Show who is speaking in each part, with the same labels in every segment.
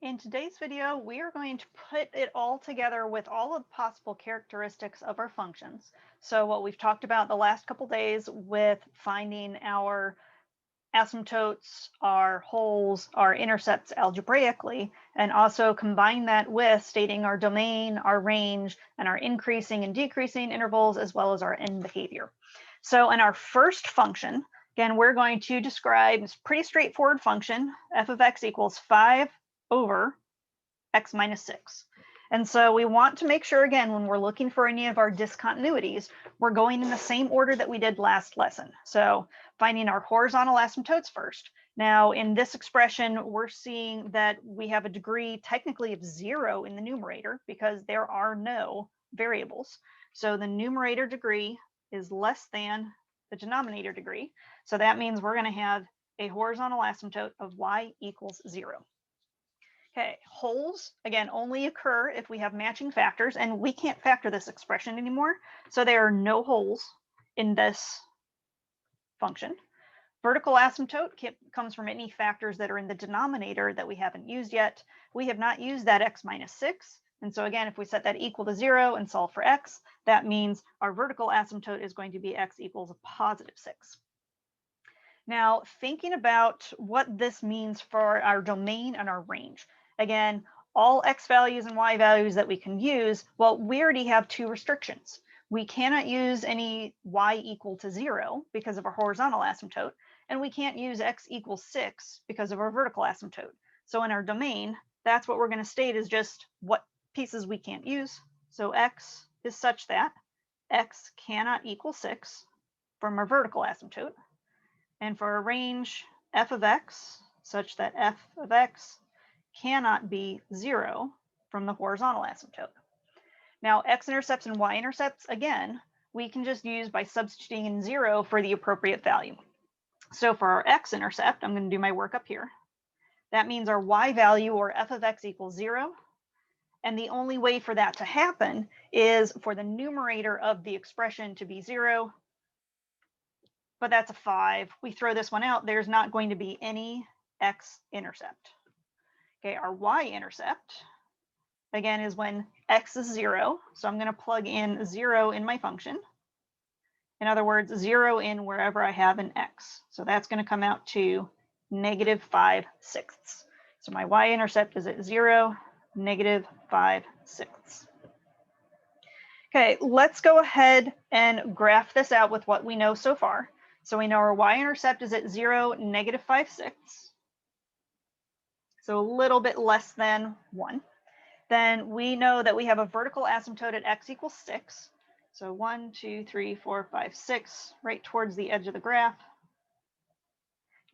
Speaker 1: In today's video, we are going to put it all together with all of the possible characteristics of our functions. So what we've talked about the last couple days with finding our asymptotes, our holes, our intercepts algebraically, and also combine that with stating our domain, our range, and our increasing and decreasing intervals, as well as our end behavior. So in our first function, again, we're going to describe this pretty straightforward function, f of x equals 5 over x minus 6. And so we want to make sure, again, when we're looking for any of our discontinuities, we're going in the same order that we did last lesson. So finding our horizontal asymptotes first. Now, in this expression, we're seeing that we have a degree technically of 0 in the numerator because there are no variables. So the numerator degree is less than the denominator degree. So that means we're going to have a horizontal asymptote of y equals 0. Okay, holes, again, only occur if we have matching factors, and we can't factor this expression anymore. So there are no holes in this function. Vertical asymptote comes from any factors that are in the denominator that we haven't used yet. We have not used that x minus 6. And so again, if we set that equal to 0 and solve for x, that means our vertical asymptote is going to be x equals a positive 6. Now, thinking about what this means for our domain and our range. Again, all x values and y values that we can use, well, we already have two restrictions. We cannot use any y equal to 0 because of our horizontal asymptote, and we can't use x equals 6 because of our vertical asymptote. So in our domain, that's what we're going to state is just what pieces we can't use. So x is such that x cannot equal 6 from our vertical asymptote. And for a range f of x, such that f of x cannot be 0 from the horizontal asymptote. Now, x-intercepts and y-intercepts, again, we can just use by substituting in 0 for the appropriate value. So for our x-intercept, I'm going to do my work up here. That means our y value, or f of x, equals 0. And the only way for that to happen is for the numerator of the expression to be 0. But that's a 5. We throw this one out, there's not going to be any x-intercept. Okay, our y-intercept, again, is when x is 0. So I'm going to plug in 0 in my function. In other words, 0 in wherever I have an x. So that's going to come out to negative 5/6. So my y-intercept is at 0, negative 5/6. Okay, let's go ahead and graph this out with what we know so far. So we know our y-intercept is at 0, negative 5/6. So a little bit less than 1. Then we know that we have a vertical asymptote at x equals 6. So 1, 2, 3, 4, 5, 6, right towards the edge of the graph.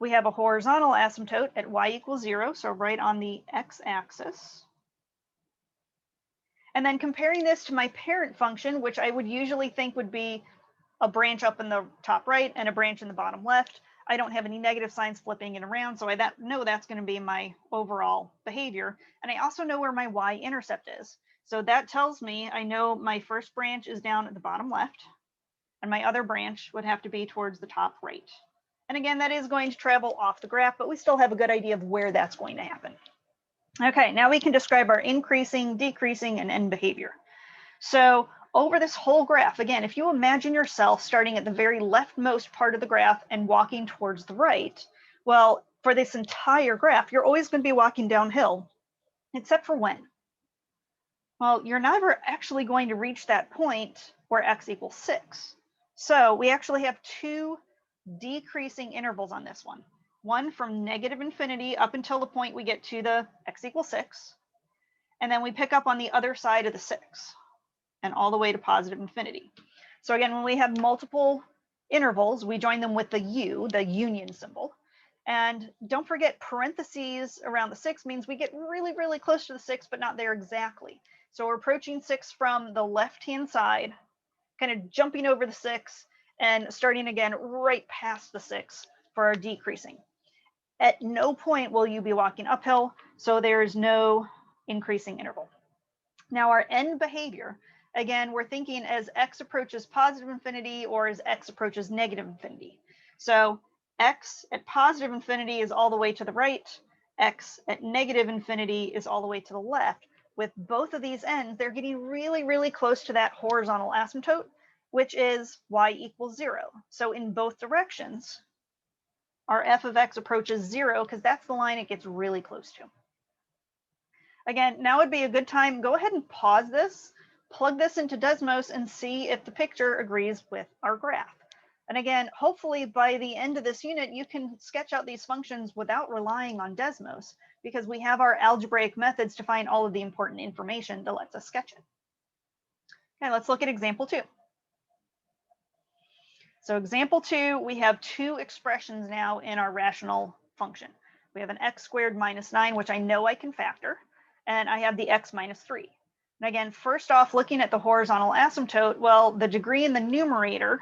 Speaker 1: We have a horizontal asymptote at y equals 0, so right on the x-axis. And then comparing this to my parent function, which I would usually think would be a branch up in the top right and a branch in the bottom left. I don't have any negative signs flipping it around, so I know that's going to be my overall behavior. And I also know where my y-intercept is. So that tells me I know my first branch is down at the bottom left, and my other branch would have to be towards the top right. And again, that is going to travel off the graph, but we still have a good idea of where that's going to happen. Okay, now we can describe our increasing, decreasing, and end behavior. So over this whole graph, again, if you imagine yourself starting at the very leftmost part of the graph and walking towards the right, well, for this entire graph, you're always going to be walking downhill, except for when? Well, you're never actually going to reach that point where x equals 6. So we actually have two decreasing intervals on this one. One from negative infinity up until the point we get to the x equals 6. And then we pick up on the other side of the 6. And all the way to positive infinity. So again, when we have multiple intervals, we join them with the U, the union symbol. And don't forget, parentheses around the 6 means we get really, really close to the 6, but not there exactly. So we're approaching 6 from the left-hand side, kind of jumping over the 6 and starting again right past the 6 for our decreasing. At no point will you be walking uphill, so there is no increasing interval. Now our end behavior, again, we're thinking as x approaches positive infinity or as x approaches negative infinity. So x at positive infinity is all the way to the right. x at negative infinity is all the way to the left. With both of these ends, they're getting really, really close to that horizontal asymptote, which is y equals 0. So in both directions, our f of x approaches 0 because that's the line it gets really close to. Again, now would be a good time, go ahead and pause this, plug this into Desmos and see if the picture agrees with our graph. And again, hopefully by the end of this unit, you can sketch out these functions without relying on Desmos because we have our algebraic methods to find all of the important information that lets us sketch it. Okay, let's look at example 2. So example 2, we have two expressions now in our rational function. We have an x squared minus 9, which I know I can factor, and I have the x minus 3. And again, first off, looking at the horizontal asymptote, well, the degree in the numerator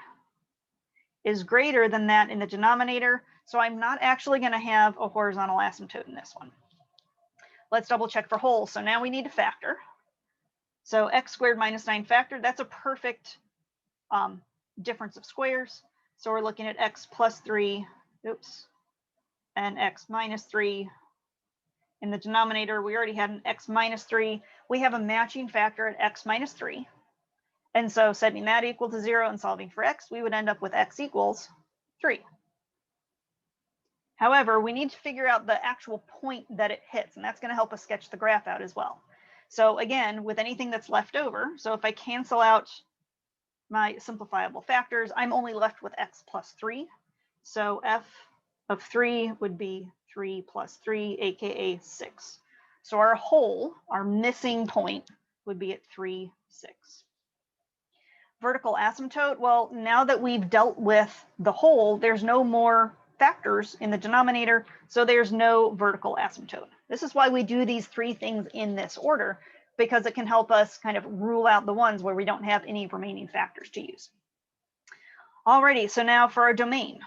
Speaker 1: is greater than that in the denominator, so I'm not actually going to have a horizontal asymptote in this one. Let's double check for whole. So now we need to factor. So x squared minus 9 factored, that's a perfect difference of squares. So we're looking at x plus 3, and x minus 3. In the denominator, we already had an x minus 3. We have a matching factor at x minus 3. And so setting that equal to 0 and solving for x, we would end up with x equals 3. However, we need to figure out the actual point that it hits, and that's going to help us sketch the graph out as well. So again, with anything that's left over, so if I cancel out my simplifiable factors, I'm only left with x plus 3. So f of 3 would be 3 plus 3, aka 6. So our whole, our missing point, would be at 3, 6. Vertical asymptote, well, now that we've dealt with the whole, there's no more factors in the denominator, so there's no vertical asymptote. This is why we do these three things in this order, because it can help us kind of rule out the ones where we don't have any remaining factors to use. Alrighty, so now for our domain.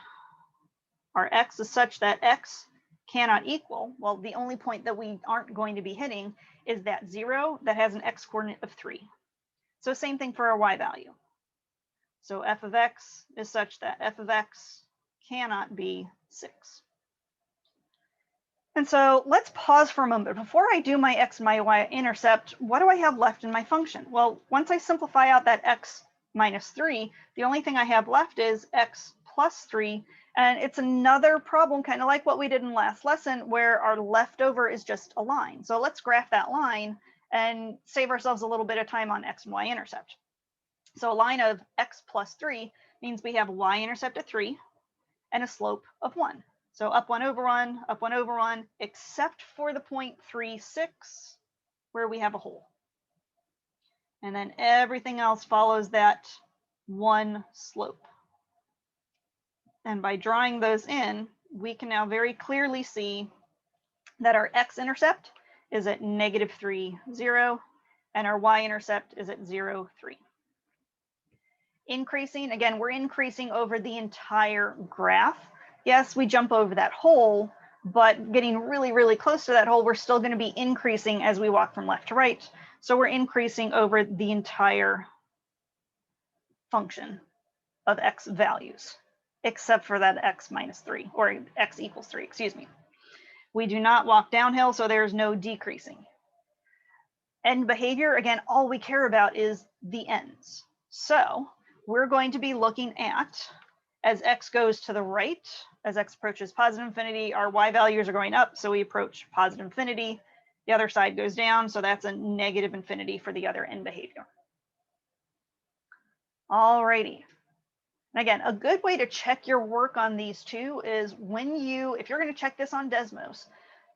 Speaker 1: Our x is such that x cannot equal, well, the only point that we aren't going to be hitting is that 0 that has an x coordinate of 3. So same thing for our y value. So f of x is such that f of x cannot be 6. And so let's pause for a moment. Before I do my x and my y-intercept, what do I have left in my function? Well, once I simplify out that x minus 3, the only thing I have left is x plus 3. And it's another problem, kind of like what we did in last lesson, where our leftover is just a line. So let's graph that line and save ourselves a little bit of time on x and y-intercept. So a line of x plus 3 means we have a y-intercept at 3 and a slope of 1. So up 1 over 1, up 1 over 1, except for the point 3, 6, where we have a hole. And then everything else follows that one slope. And by drawing those in, we can now very clearly see that our x-intercept is at -3, 0, and our y-intercept is at 0, 3. Increasing, again, we're increasing over the entire graph. Yes, we jump over that hole, but getting really, really close to that hole, we're still going to be increasing as we walk from left to right. So we're increasing over the entire function of x values, except for that x minus 3, or x equals 3, excuse me. We do not walk downhill, so there's no decreasing. End behavior, again, all we care about is the ends. So we're going to be looking at, as x goes to the right, as x approaches positive infinity, our y values are going up, so we approach positive infinity. The other side goes down, so that's a negative infinity for the other end behavior. Alrighty. And again, a good way to check your work on these two is when if you're going to check this on Desmos,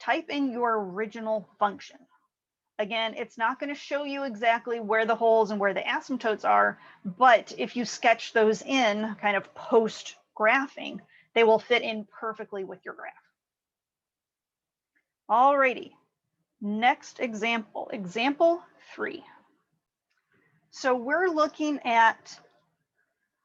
Speaker 1: type in your original function. Again, it's not going to show you exactly where the holes and where the asymptotes are, but if you sketch those in kind of post graphing, they will fit in perfectly with your graph. Alrighty, next example, example 3. So we're looking at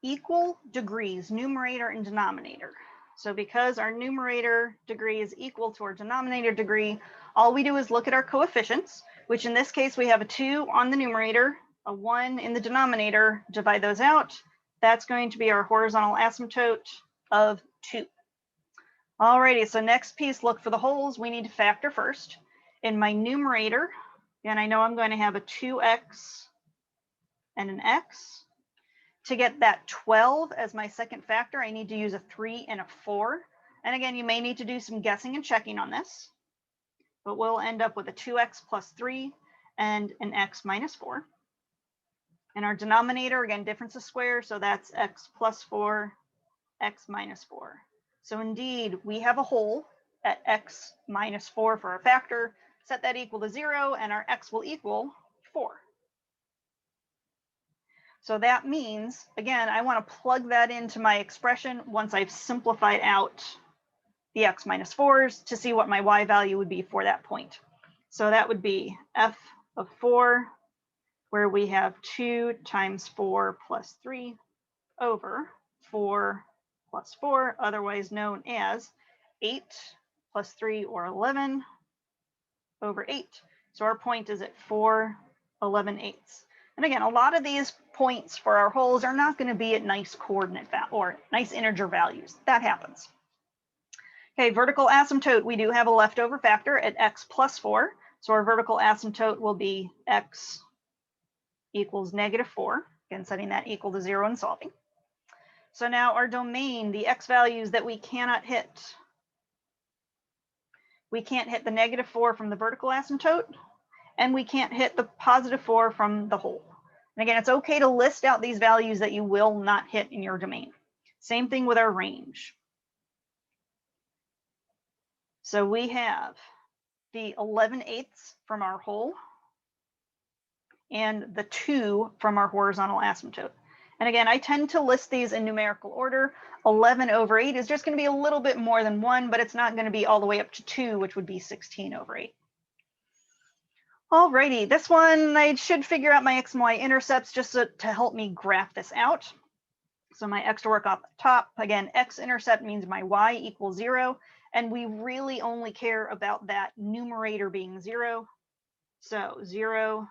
Speaker 1: equal degrees, numerator and denominator. So because our numerator degree is equal to our denominator degree, all we do is look at our coefficients, which in this case, we have a 2 on the numerator, a 1 in the denominator, divide those out. That's going to be our horizontal asymptote of 2. Alrighty, so next piece, look for the holes. We need to factor first. In my numerator, and I know I'm going to have a 2x and an x. To get that 12 as my second factor, I need to use a 3 and a 4. And again, you may need to do some guessing and checking on this, but we'll end up with a 2x plus 3 and an x minus 4. And our denominator, again, difference of squares, so that's x plus 4, x minus 4. So indeed, we have a hole at x minus 4 for our factor. Set that equal to 0, and our x will equal 4. So that means, again, I want to plug that into my expression once I've simplified out the x minus 4s to see what my y value would be for that point. So that would be f of 4, where we have 2 times 4 plus 3 over 4 plus 4, otherwise known as 8 plus 3, or 11, over 8. So our point is at 4/11/8. And again, a lot of these points for our holes are not going to be at nice coordinate or nice integer values. That happens. Okay, vertical asymptote, we do have a leftover factor at x plus 4. So our vertical asymptote will be x equals -4. Again, setting that equal to 0 and solving. So now our domain, the x values that we cannot hit. We can't hit the -4 from the vertical asymptote, and we can't hit the +4 from the hole. And again, it's okay to list out these values that you will not hit in your domain. Same thing with our range. So we have the 11/8 from our hole and the 2 from our horizontal asymptote. And again, I tend to list these in numerical order. 11/8 is just going to be a little bit more than 1, but it's not going to be all the way up to 2, which would be 16/8. Alrighty, this one, I should figure out my x and y intercepts just to help me graph this out. So my x to work off the top, again, x-intercept means my y equals 0, and we really only care about that numerator being 0. So 0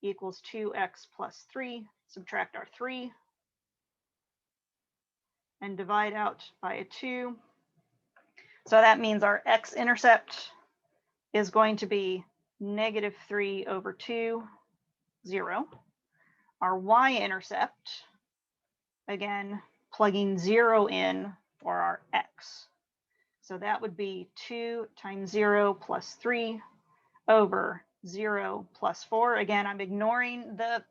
Speaker 1: equals 2x plus 3, subtract our 3, and divide out by a 2. So that means our x-intercept is going to be -3/2, 0. Our y-intercept, again, plugging 0 in for our x. So that would be 2 times 0 plus 3 over 0 plus 4. Again, I'm ignoring the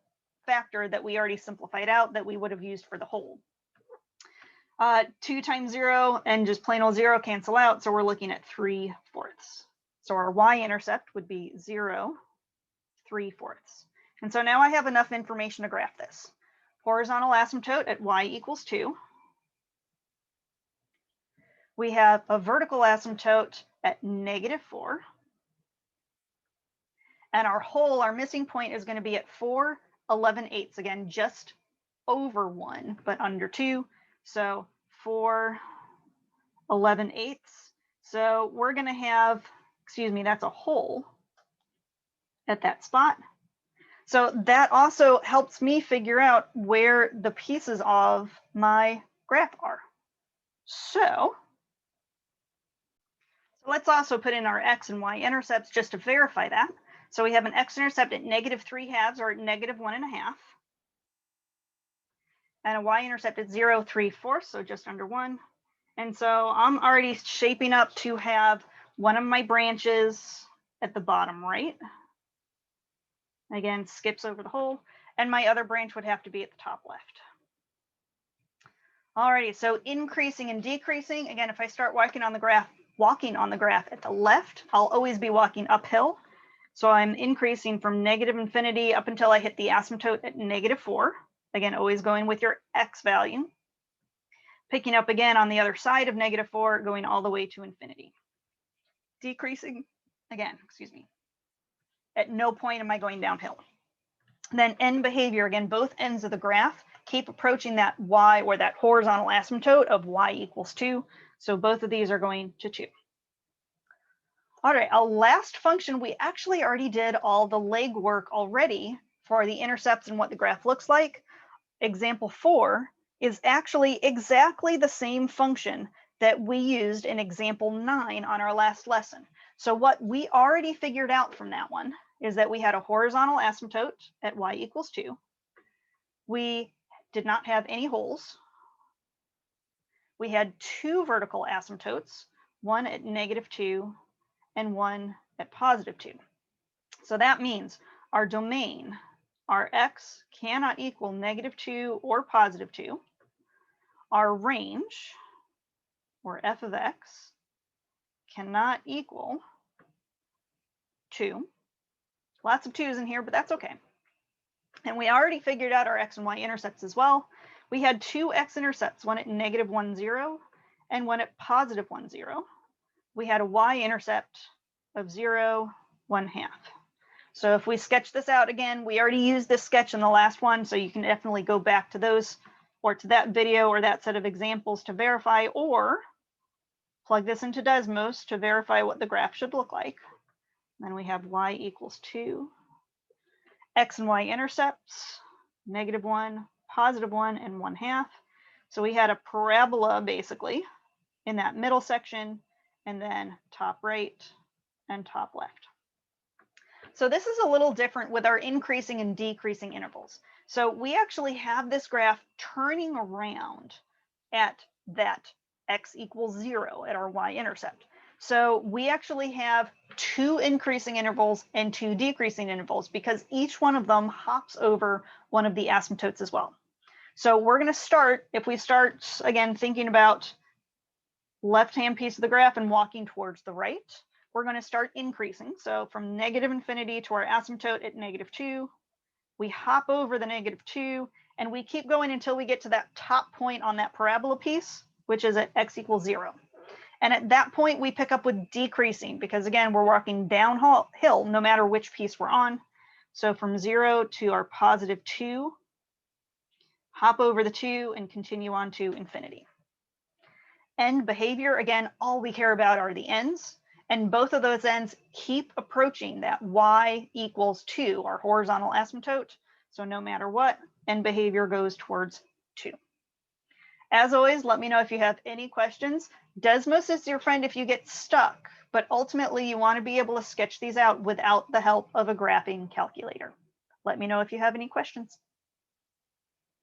Speaker 1: factor that we already simplified out that we would have used for the hole. 2 times 0 and just plain old 0 cancel out, so we're looking at 3/4. So our y-intercept would be 0, 3/4. And so now I have enough information to graph this. Horizontal asymptote at y equals 2. We have a vertical asymptote at -4. And our hole, our missing point, is going to be at 4/11/8. Again, just over 1, but under 2. So 4/11/8. So we're going to have, excuse me, that's a hole at that spot. So that also helps me figure out where the pieces of my graph are. So let's also put in our x and y intercepts just to verify that. So we have an x-intercept at -3/2, or at -1.5. And a y-intercept at 0.3/4, so just under 1. And so I'm already shaping up to have one of my branches at the bottom right. Again, skips over the hole, and my other branch would have to be at the top left. Alrighty, so increasing and decreasing. Again, if I start walking on the graph at the left, I'll always be walking uphill. So I'm increasing from -infinity up until I hit the asymptote at -4. Again, always going with your x value. Picking up again on the other side of -4, going all the way to infinity. Decreasing, again, excuse me. At no point am I going downhill. Then end behavior, again, both ends of the graph keep approaching that y, or that horizontal asymptote of y equals 2. So both of these are going to 2. All right, our last function, we actually already did all the legwork already for the intercepts and what the graph looks like. Example 4 is actually exactly the same function that we used in example 9 on our last lesson. So what we already figured out from that one is that we had a horizontal asymptote at y equals 2. We did not have any holes. We had 2 vertical asymptotes, one at -2 and one at +2. So that means our domain, our x cannot equal -2 or +2. Our range, or f of x, cannot equal 2. Lots of 2's in here, but that's okay. And we already figured out our x and y intercepts as well. We had 2 x-intercepts, one at -1, 0, and one at +1, 0. We had a y-intercept of 0, 1/2. So if we sketch this out again, we already used this sketch in the last one, so you can definitely go back to those or to that video or that set of examples to verify, or plug this into Desmos to verify what the graph should look like. Then we have y equals 2. X and y intercepts, -1, +1, and 1/2. So we had a parabola basically in that middle section, and then top right and top left. So this is a little different with our increasing and decreasing intervals. So we actually have this graph turning around at that x equals 0 at our y-intercept. So we actually have 2 increasing intervals and 2 decreasing intervals because each one of them hops over one of the asymptotes as well. So we're going to start, if we start again thinking about left-hand piece of the graph and walking towards the right, we're going to start increasing. So from -infinity to our asymptote at -2, we hop over the -2, and we keep going until we get to that top point on that parabola piece, which is at x equals 0. And at that point, we pick up with decreasing because, again, we're walking downhill no matter which piece we're on. So from 0 to our +2, hop over the 2 and continue on to infinity. End behavior, again, all we care about are the ends. And both of those ends keep approaching that y equals 2, our horizontal asymptote. So no matter what, end behavior goes towards 2. As always, let me know if you have any questions. Desmos is your friend if you get stuck, but ultimately you want to be able to sketch these out without the help of a graphing calculator. Let me know if you have any questions.